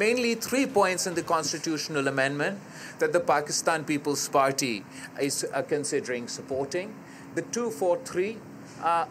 Mainly 3 points in the constitutional amendment that the Pakistan People's Party is considering supporting. The 243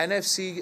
NFC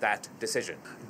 that decision.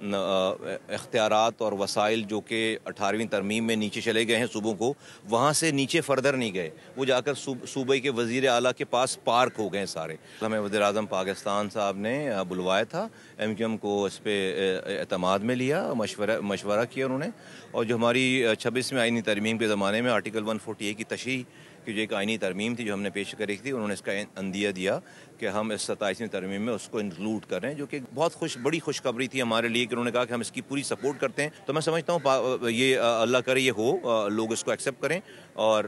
اختیارات اور وسائل جو کہ 18ویں ترمیم میں نیچے چلے گئے ہیں صوبوں کو، وہاں سے نیچے فردر نہیں گئے، وہ جا کر صوبے کے وزیر اعلیٰ کے پاس پارک ہو گئے سارے۔ ہمیں وزیر اعظم پاکستان صاحب نے بلوایا تھا، ایم کیو ایم کو اس پہ اعتماد میں لیا، مشورہ کیا انہوں نے، اور جو ہماری 26ویں آئینی ترمیم کے زمانے میں آرٹیکل 148 کی تشریح کی جو ایک آئینی ترمیم تھی جو ہم نے پیش کری تھی، انہوں نے اس کا عندیہ دیا کہ ہم اس 27ویں ترمیم میں اس کو انکلوڈ کریں، جو کہ بہت بڑی خوشخبری تھی ہمارے لیے کہ انہوں نے کہا کہ ہم اس کی پوری سپورٹ کرتے ہیں۔ تو میں سمجھتا ہوں یہ اللہ کرے یہ ہو، لوگ اس کو ایکسیپٹ کریں اور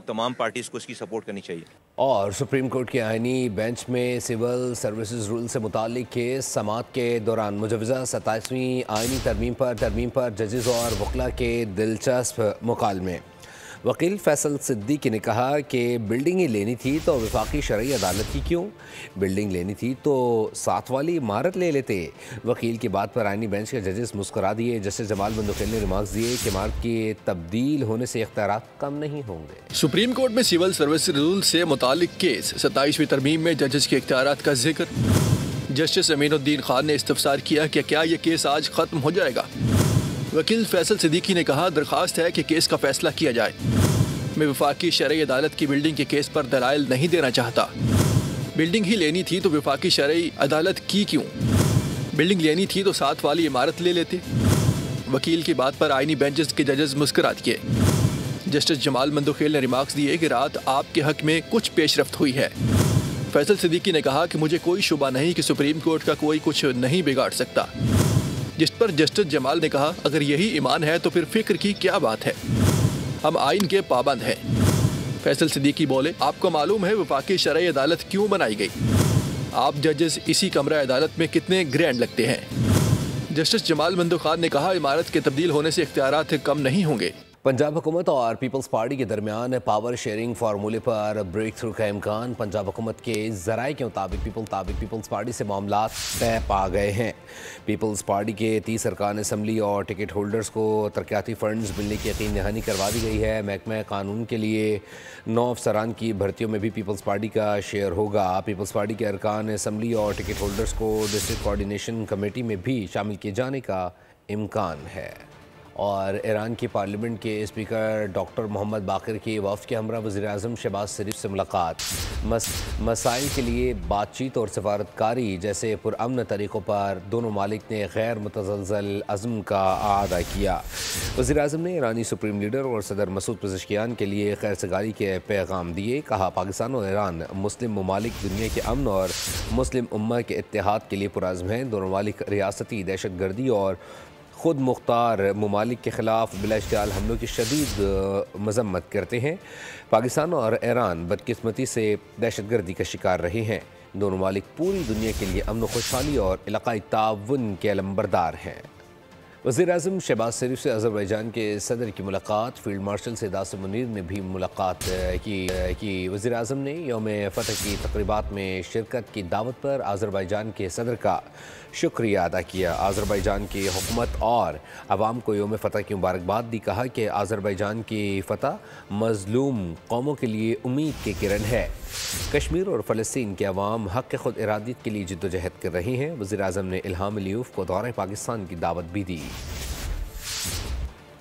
تمام پارٹیز کو اس کی سپورٹ کرنی چاہیے۔ اور سپریم کورٹ کے آئینی بینچ میں سول سروسز رول سے متعلق کیس سماعت کے دوران مجوزہ 27ویں آئینی ترمیم پر ججز اور وکلاء کے دلچسپ مکالمے۔ وکیل فیصل صدیقی نے کہا کہ بلڈنگ ہی لینی تھی تو وفاقی شرعی عدالت کی کیوں؟ بلڈنگ لینی تھی تو ساتھ والی عمارت لے لیتے۔ وکیل کی بات پر آئینی بینچ کے ججز مسکرا دیے۔ جسٹس جمال بندوخیل نے ریمارکس دیے کہ عمارت کی تبدیل ہونے سے اختیارات کم نہیں ہوں گے۔ سپریم کورٹ میں سول سروس رول سے متعلق کیس 27ویں ترمیم میں ججز کے اختیارات کا ذکر۔ جسٹس امین الدین خان نے استفسار کیا کہ کیا یہ کیس آج ختم ہو جائے گا؟ وکیل فیصل صدیقی نے کہا درخواست ہے کہ کیس کا فیصلہ کیا جائے۔ میں وفاقی شرعی عدالت کی بلڈنگ کے کیس پر دلائل نہیں دینا چاہتا۔ بلڈنگ ہی لینی تھی تو وفاقی شرعی عدالت کی کیوں؟ بلڈنگ لینی تھی تو ساتھ والی عمارت لے لیتے۔ وکیل کی بات پر آئینی بینچز کے ججز مسکرا دیے۔ جسٹس جمال بندوخیل نے ریمارکس دیے کہ رات آپ کے حق میں کچھ پیش رفت ہوئی ہے۔ فیصل صدیقی نے کہا کہ مجھے کوئی شبہ نہیں کہ سپریم کورٹ کا کوئی کچھ نہیں بگاڑ سکتا، جس پر جسٹس جمال نے کہا اگر یہی ایمان ہے تو پھر فکر کی کیا بات ہے، ہم آئین کے پابند ہیں۔ فیصل صدیقی بولے آپ کو معلوم ہے وفاقی شرعی عدالت کیوں بنائی گئی؟ آپ ججز اسی کمرہ عدالت میں کتنے گرینڈ لگتے ہیں۔ جسٹس جمال بندوخان نے کہا عمارت کے تبدیل ہونے سے اختیارات کم نہیں ہوں گے۔ پنجاب حکومت اور پیپلز پارٹی کے درمیان پاور شیئرنگ فارمولے پر بریک تھرو کا امکان۔ پنجاب حکومت کے ذرائع کے مطابق پیپلز پارٹی سے معاملات طے پا گئے ہیں۔ پیپلز پارٹی کے 30 ارکان اسمبلی اور ٹکٹ ہولڈرز کو ترقیاتی فنڈز ملنے کی یقین دہانی کروا دی گئی ہے۔ محکمہ قانون کے لیے 9 افسران کی بھرتیوں میں بھی پیپلز پارٹی کا شیئر ہوگا۔ پیپلز پارٹی کے ارکان اسمبلی اور ٹکٹ ہولڈرز کو ڈسٹرکٹ کوارڈینیشن کمیٹی میں بھی شامل کیے جانے کا امکان ہے۔ اور ایران کی پارلیمنٹ کے اسپیکر ڈاکٹر محمد باقر کی وفد کے ہمراہ وزیر اعظم شہباز شریف سے ملاقات۔ مسائل کے لیے بات چیت اور سفارتکاری جیسے پرامن طریقوں پر دونوں ممالک نے غیر متزلزل عزم کا اعادہ کیا۔ وزیر اعظم نے ایرانی سپریم لیڈر اور صدر مسعود پزشکیان کے لیے خیر سگالی کے پیغام دیے۔ کہا پاکستان اور ایران مسلم ممالک دنیا کے امن اور مسلم امہ کے اتحاد کے لیے پرعزم ہیں۔ دونوں ممالک ریاستی دہشت گردی اور خود مختار ممالک کے خلاف بلا اشتعال حملوں کی شدید مذمت کرتے ہیں۔ پاکستان اور ایران بدقسمتی سے دہشت گردی کا شکار رہے ہیں۔ دونوں ممالک پوری دنیا کے لیے امن و خوشحالی اور علاقائی تعاون کے علمبردار ہیں۔ وزیر اعظم شہباز شریف سے آذربائیجان کے صدر کی ملاقات۔ فیلڈ مارشل سید آصف منیر نے بھی ملاقات کی۔ وزیر اعظم نے یوم فتح کی تقریبات میں شرکت کی دعوت پر آذربائیجان کے صدر کا شکریہ ادا کیا۔ آذربائیجان کی حکومت اور عوام کو یوم فتح کی مبارکباد دی۔ کہا کہ آذربائیجان کی فتح مظلوم قوموں کے لیے امید کی کرن ہے۔ کشمیر اور فلسطین کے عوام حق خود ارادیت کے لیے جدوجہد کر رہی ہیں۔ وزیر اعظم نے الہام علیوف کو دورہ پاکستان کی دعوت بھی دی۔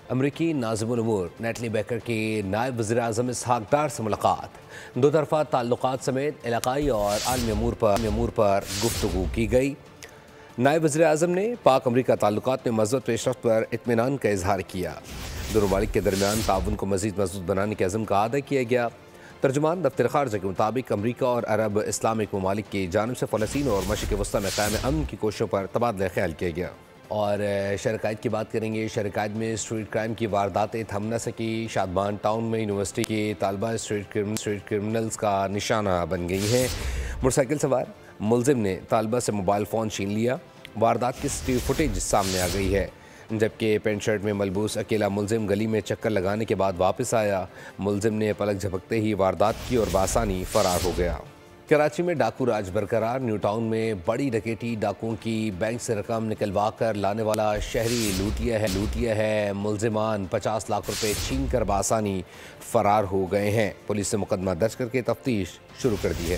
امریکی ناظم الامور نیٹلی بیکر کی نائب وزیر اعظم اسحاق ڈار سے ملاقات۔ دو طرفہ تعلقات سمیت علاقائی اور عالمی امور پر گفتگو کی گئی۔ نائب وزیر اعظم نے پاک امریکہ تعلقات میں مثبت پیش رفت پر اطمینان کا اظہار کیا۔ دونوں ممالک کے درمیان تعاون کو مزید مضبوط بنانے کے عزم کا اعادہ کیا گیا۔ ترجمان دفتر خارجہ کے مطابق امریکہ اور عرب اسلامک ممالک کی جانب سے فلسطین اور مشرق وسطی میں قائم امن کی کوششوں پر تبادلہ خیال کیا گیا۔ اور شہر کی بات کریں گے۔ شہر میں اسٹریٹ کرائم کی وارداتیں تھم نہ سکی۔ شادمان ٹاؤن میں یونیورسٹی کی طالبہ اسٹریٹ کرمنلز کا نشانہ بن گئی ہیں۔ موٹر سائیکل سوار ملزم نے طالبہ سے موبائل فون چھین لیا۔ واردات کی سی فوٹیج سامنے آ گئی ہے، جبکہ پینٹ شرٹ میں ملبوس اکیلا ملزم گلی میں چکر لگانے کے بعد واپس آیا۔ ملزم نے پلک جھپکتے ہی واردات کی اور بآسانی فرار ہو گیا۔ کراچی میں ڈاکو راج برقرار۔ نیو ٹاؤن میں بڑی ڈکیتی۔ ڈاکوؤں کی بینک سے رقم نکلوا کر لانے والا شہری لوٹیا ہے۔ ملزمان 50 لاکھ روپے چھین کر بآسانی فرار ہو گئے ہیں۔ پولیس نے مقدمہ درج کر کے تفتیش شروع کر دی ہے۔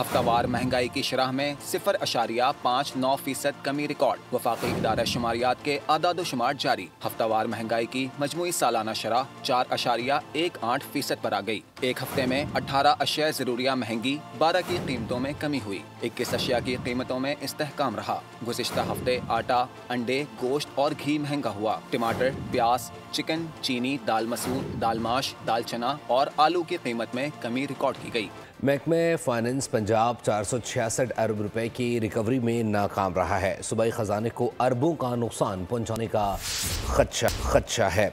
ہفتہ وار مہنگائی کی شرح میں 0.59% کمی ریکارڈ. وفاقی ادارہ شماریات کے اعداد و شمار جاری. ہفتہ وار مہنگائی کی مجموعی سالانہ شرح 4.18% پر آ گئی. ایک ہفتے میں 18 اشیاء ضروریہ مہنگی، 12 کی قیمتوں میں کمی ہوئی. 21 اشیاء کی قیمتوں میں استحکام رہا. گزشتہ ہفتے آٹا، انڈے، گوشت اور گھی مہنگا ہوا. ٹماٹر، پیاز، چکن، چینی، دال مسور، دال ماش، دال چنا اور آلو کی قیمت میں کمی ریکارڈ کی گئی. محکمہ فائننس پنجاب 466 ارب روپے کی ریکوری میں ناکام رہا ہے. صوبائی خزانے کو اربوں کا نقصان پہنچانے کا خدشہ ہے.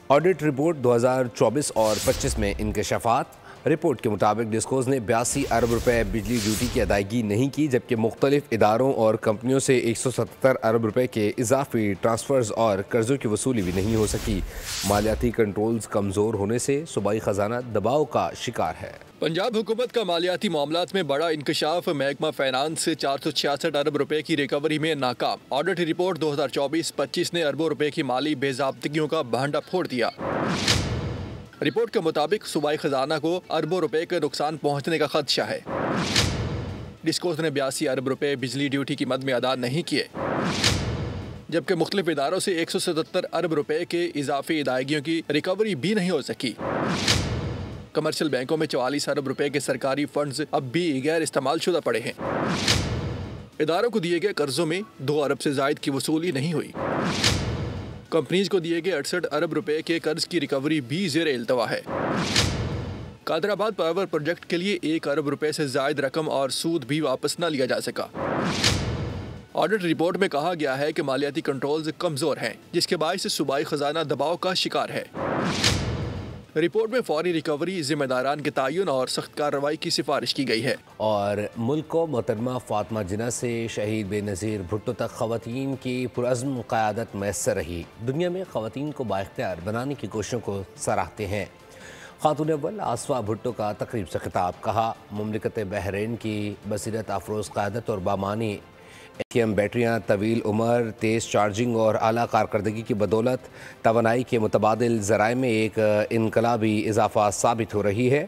آڈٹ رپورٹ 2024 اور 25 میں انکشافات. رپورٹ کے مطابق ڈسکوز نے 82 ارب روپے بجلی ڈیوٹی کی ادائیگی نہیں کی، جبکہ مختلف اداروں اور کمپنیوں سے 177 ارب روپے کے اضافی ٹرانسفرز اور قرضوں کی وصولی بھی نہیں ہو سکی. مالیاتی کنٹرولز کمزور ہونے سے صوبائی خزانہ دباؤ کا شکار ہے. پنجاب حکومت کا مالیاتی معاملات میں بڑا انکشاف. محکمہ فائنانس سے 466 ارب روپے کی ریکوری میں ناکام. آڈٹ رپورٹ 2024-25 نے اربوں روپے کی مالی بے ضابطگیوں کا بھانڈا پھوڑ دیا. رپورٹ کے مطابق صوبائی خزانہ کو اربوں روپے کا نقصان پہنچنے کا خدشہ ہے. ڈسکوز نے 82 ارب روپے بجلی ڈیوٹی کی مد میں ادا نہیں کیے، جبکہ مختلف اداروں سے 177 ارب روپے کے اضافی ادائیگیوں کی ریکوری بھی نہیں ہو سکی. کمرشل بینکوں میں 44 ارب روپے کے سرکاری فنڈز اب بھی غیر استعمال شدہ پڑے ہیں. اداروں کو دیے گئے قرضوں میں 2 ارب سے زائد کی وصولی نہیں ہوئی. کمپنیز کو دیے گئے 68 ارب روپے کے قرض کی ریکوری بھی زیر التوا ہے. قادر آباد پاور پروجیکٹ کے لیے 1 ارب روپے سے زائد رقم اور سود بھی واپس نہ لیا جا سکا. آڈٹ رپورٹ میں کہا گیا ہے کہ مالیاتی کنٹرولز کمزور ہیں، جس کے باعث صوبائی خزانہ دباؤ کا شکار ہے. رپورٹ میں فوری ریکوری، ذمہ داران کے تعین اور سخت کارروائی کی سفارش کی گئی ہے. اور ملک کو محترمہ فاطمہ جناح سے شہید بے نظیر بھٹو تک خواتین کی پرعزم قیادت میسر رہی. دنیا میں خواتین کو بااختیار بنانے کی کوششوں کو سراہتے ہیں. خاتون اول آصفہ بھٹو کا تقریب سے خطاب. کہا مملکت بحرین کی بصیرت افروز قیادت اور بامانی لیتھیم بیٹریاں طویل عمر، تیز چارجنگ اور اعلیٰ کارکردگی کی بدولت توانائی کے متبادل ذرائع میں ایک انقلابی اضافہ ثابت ہو رہی ہے.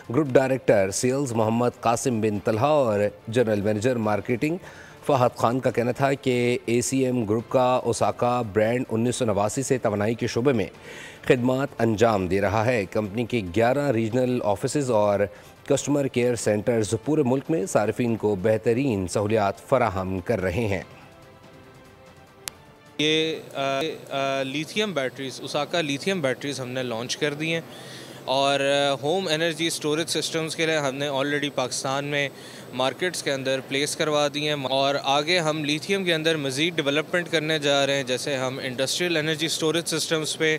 Group director sales Muhammad Qasim bin Talha اور general manager marketing Fahad Khan کا کہنا تھا کہ ACM گروپ کا اوساکا برانڈ 1989 سے توانائی کے شعبے میں خدمات انجام دے رہا ہے. کمپنی کے 11 ریجنل آفیسز اور کسٹمر کیئر سینٹرز پورے ملک میں صارفین کو بہترین سہولیات فراہم کر رہے ہیں. یہ lithium batteries, Osaka lithium batteries ہم نے لانچ کر دی ہیں، اور ہوم انرجی سٹوریج سسٹمز کے لیے ہم نے آلریڈی پاکستان میں مارکیٹس کے اندر پلیس کروا دی ہیں، اور آگے ہم لیتھیم کے اندر مزید ڈیولپمنٹ کرنے جا رہے ہیں. جیسے ہم انڈسٹریل انرجی سٹوریج سسٹمز پہ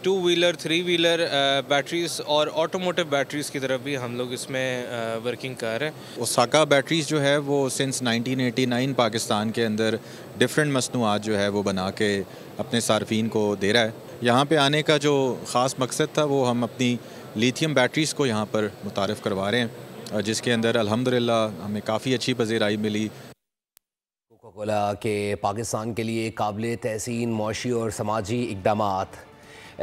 2 ویلر 3 ویلر بیٹریز اور آٹوموٹیو بیٹریز کی طرف بھی ہم لوگ اس میں ورکنگ کر رہے ہیں. اوساکا بیٹریز جو ہے وہ سنس 1989 پاکستان کے اندر ڈفرینٹ مصنوعات جو ہے وہ بنا کے اپنے صارفین کو دے رہا ہے. یہاں پہ آنے کا جو خاص مقصد تھا وہ ہم اپنی لیتھیم بیٹریز کو یہاں پر متعارف کروا رہے ہیں، جس کے اندر الحمدللہ ہمیں کافی اچھی پذیرائی ملی. کوکا کولا کے پاکستان کے لیے قابل تحسین معاشی اور سماجی اقدامات.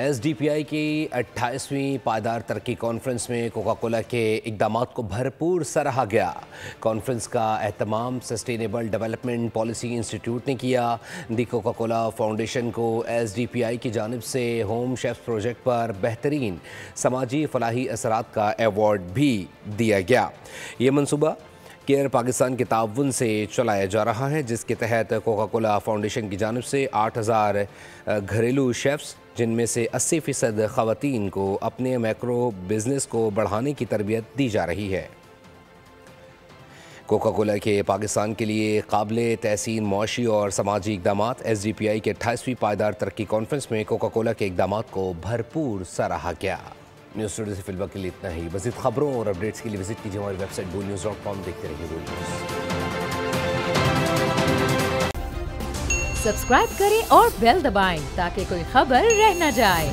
SDPI کی 28ویں پائیدار ترقی کانفرنس میں کوکا کولا کے اقدامات کو بھرپور سراہا گیا. کانفرنس کا اہتمام سسٹینیبل ڈیولپمنٹ پالیسی انسٹیٹیوٹ نے کیا. دی کوکا کولا فاؤنڈیشن کو SDPI کی جانب سے ہوم شیفز پروجیکٹ پر بہترین سماجی فلاحی اثرات کا ایوارڈ بھی دیا گیا. یہ منصوبہ کیئر پاکستان کے تعاون سے چلایا جا رہا ہے، جس کے تحت کوکا کولا فاؤنڈیشن کی جانب سے 8000 گھریلو شیفز، جن میں سے 80% خواتین کو اپنے میکرو بزنس کو بڑھانے کی تربیت دی جا رہی ہے. کوکا کولا کے پاکستان کے لیے قابل تحسین معاشی اور سماجی اقدامات. SDPI کے 28ویں پائیدار ترقی کانفرنس میں کوکا کولا کے اقدامات کو بھرپور سراہا گیا. نیوز اسٹوڈیو سے فی الوقت کے لیے اتنا ہی. مزید خبروں اور اپڈیٹس کے لیے وزٹ کیجیے ہماری ویب سائٹ boolnews.com. دیکھتے رہیے بول نیوز. سبسکرائب کریں اور بیل دبائیں تاکہ کوئی خبر رہ نہ جائے.